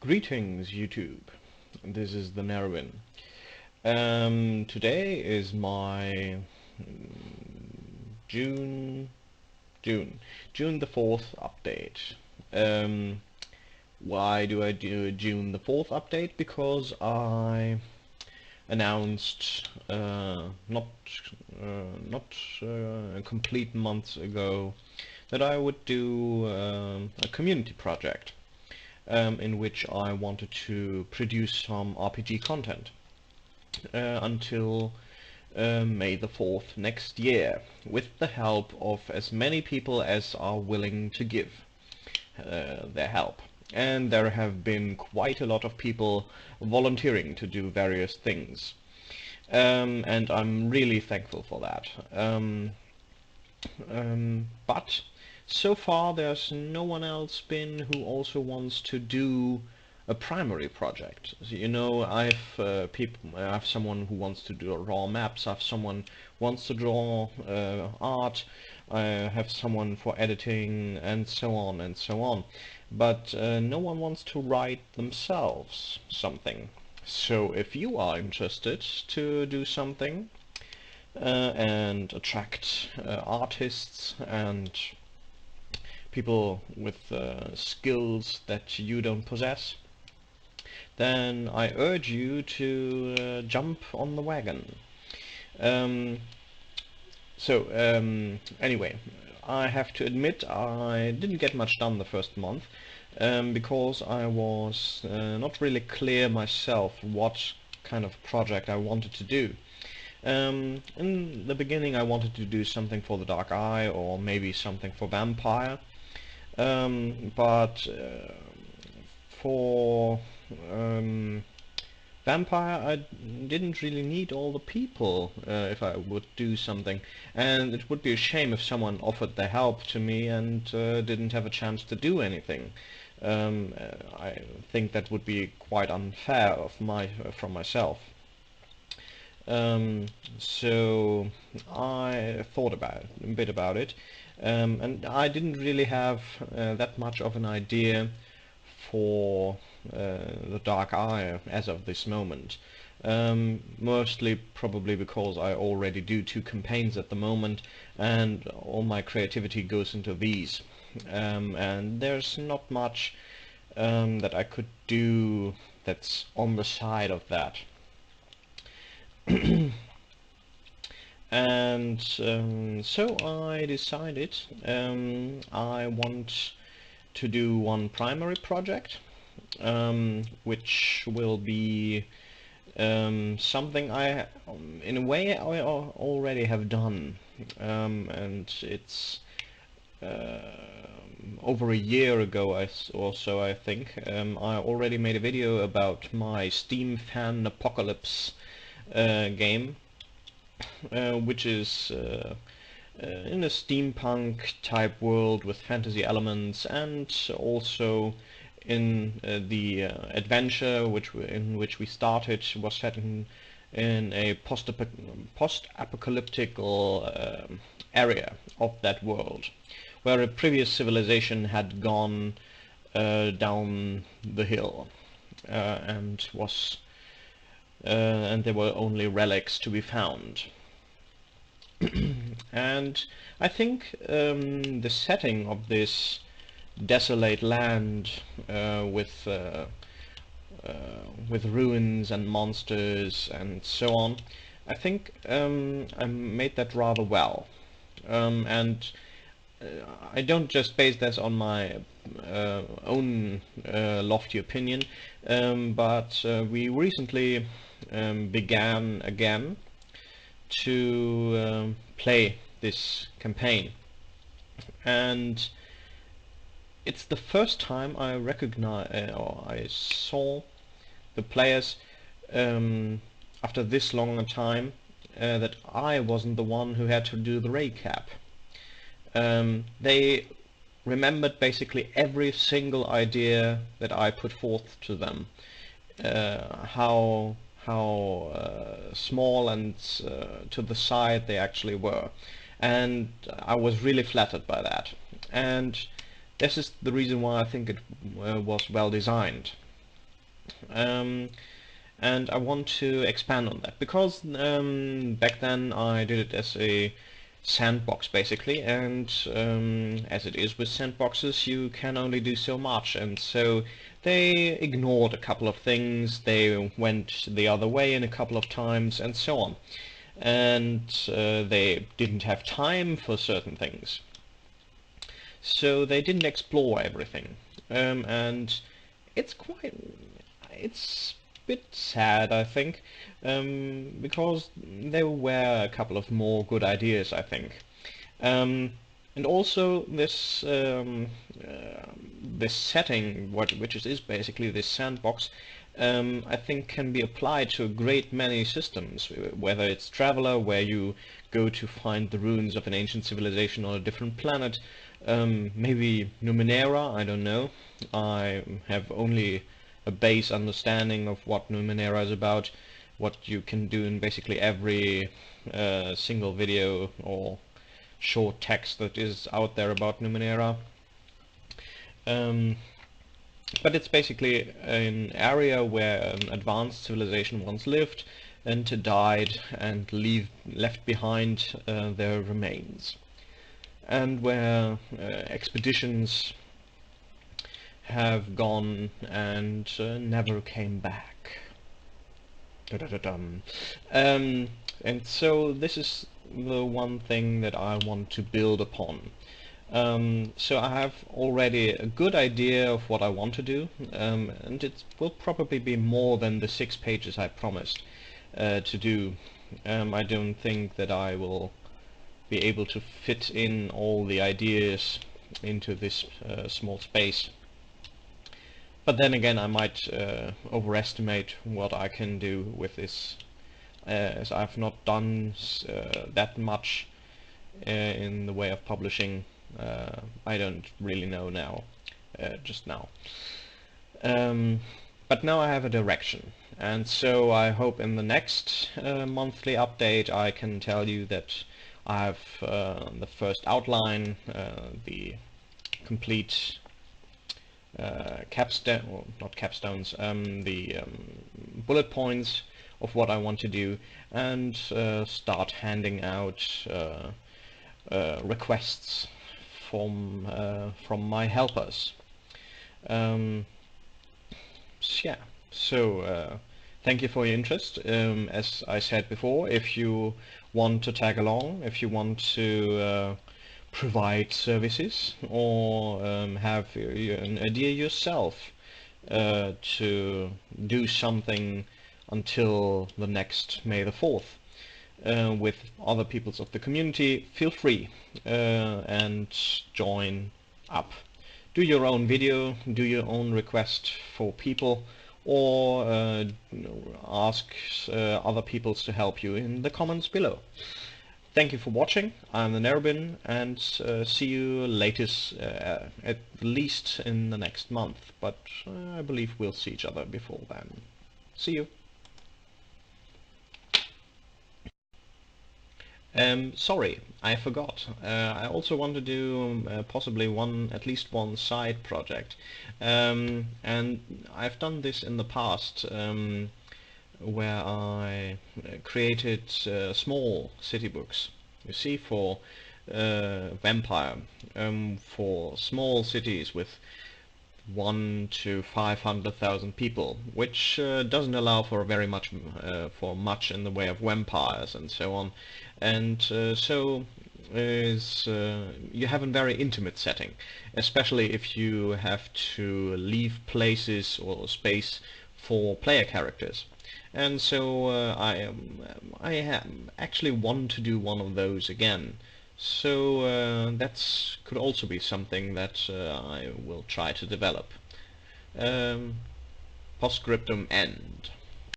Greetings YouTube, this is the Nerwin. Today is my June June the 4th update. Why do I do a June the 4th update? Because I announced not a complete month ago that I would do a community project in which I wanted to produce some RPG content until May the 4th next year, with the help of as many people as are willing to give their help. And there have been quite a lot of people volunteering to do various things. And I'm really thankful for that. But so far there's no one else been who also wants to do a primary project. So, you know, I have someone who wants to draw maps, I have someone who wants to draw art, I have someone for editing, and so on and so on. But no one wants to write themselves something. So if you are interested to do something and attract artists and people with skills that you don't possess, then I urge you to jump on the wagon. Anyway, I have to admit I didn't get much done the first month because I was not really clear myself what kind of project I wanted to do. In the beginning I wanted to do something for the Dark Eye or maybe something for Vampire, but for Vampire I didn't really need all the people if I would do something, and it would be a shame if someone offered their help to me and didn't have a chance to do anything. I think that would be quite unfair of from myself. So I thought a bit about it, and I didn't really have that much of an idea for the Dark Eye as of this moment. Mostly probably because I already do 2 campaigns at the moment and all my creativity goes into these, and there's not much that I could do that's on the side of that. And so I decided I want to do one primary project, which will be something I, in a way, I already have done, and it's over a year ago or so, I think. I already made a video about my Steam Fan Apocalypse game, which is in a steampunk type world with fantasy elements, and also in the adventure in which we started was set in a post-apocalyptic area of that world, where a previous civilization had gone down the hill and there were only relics to be found. And I think the setting of this desolate land with ruins and monsters and so on, I think I made that rather well. And I don't just base this on my own lofty opinion, but we recently began again to play this campaign, and it's the first time I recognize or I saw the players after this long a time that I wasn't the one who had to do the recap. They remembered basically every single idea that I put forth to them, how small and to the side they actually were, and I was really flattered by that. And this is the reason why I think it was well designed. And I want to expand on that because back then I did it as a sandbox basically, and as it is with sandboxes, you can only do so much, and so they ignored a couple of things, they went the other way in a couple of times, and so on, and they didn't have time for certain things, so they didn't explore everything, and it's a bit sad, I think, because there were a couple of more good ideas, I think. Um, and also this setting, which is basically this sandbox, I think can be applied to a great many systems, whether it's Traveller, where you go to find the ruins of an ancient civilization on a different planet, maybe Numenera, I don't know. I have only a base understanding of what Numenera is about, what you can do in basically every single video or short text that is out there about Numenera. But it's basically an area where an advanced civilization once lived and died and left behind their remains, and where expeditions have gone and never came back. Da-da-da-dum. And so this is the one thing that I want to build upon. So I have already a good idea of what I want to do, and it will probably be more than the 6 pages I promised to do. I don't think that I will be able to fit in all the ideas into this small space. But then again, I might overestimate what I can do with this, as I've not done that much in the way of publishing. I don't really know now, just now. But now I have a direction, and so I hope in the next monthly update I can tell you that I have the first outline, the complete capstone, or not capstones, the bullet points of what I want to do, and start handing out requests from my helpers. Yeah, so thank you for your interest. As I said before, if you want to tag along, if you want to provide services, or have an idea yourself to do something until the next May the 4th with other peoples of the community, feel free and join up. Do your own video, do your own request for people, or ask other peoples to help you in the comments below. Thank you for watching. I'm the Nerobin, and see you latest, at least in the next month, but I believe we'll see each other before then. See you. Sorry, I forgot. I also want to do possibly at least one side project, and I've done this in the past, where I created small city books. You see, for Vampire, for small cities with 1 to 500,000 people, which doesn't allow for very much for much in the way of vampires and so on, and so is you have a very intimate setting, especially if you have to leave places or space for player characters. And so I actually want to do one of those again. So that could also be something that I will try to develop. Postscriptum end.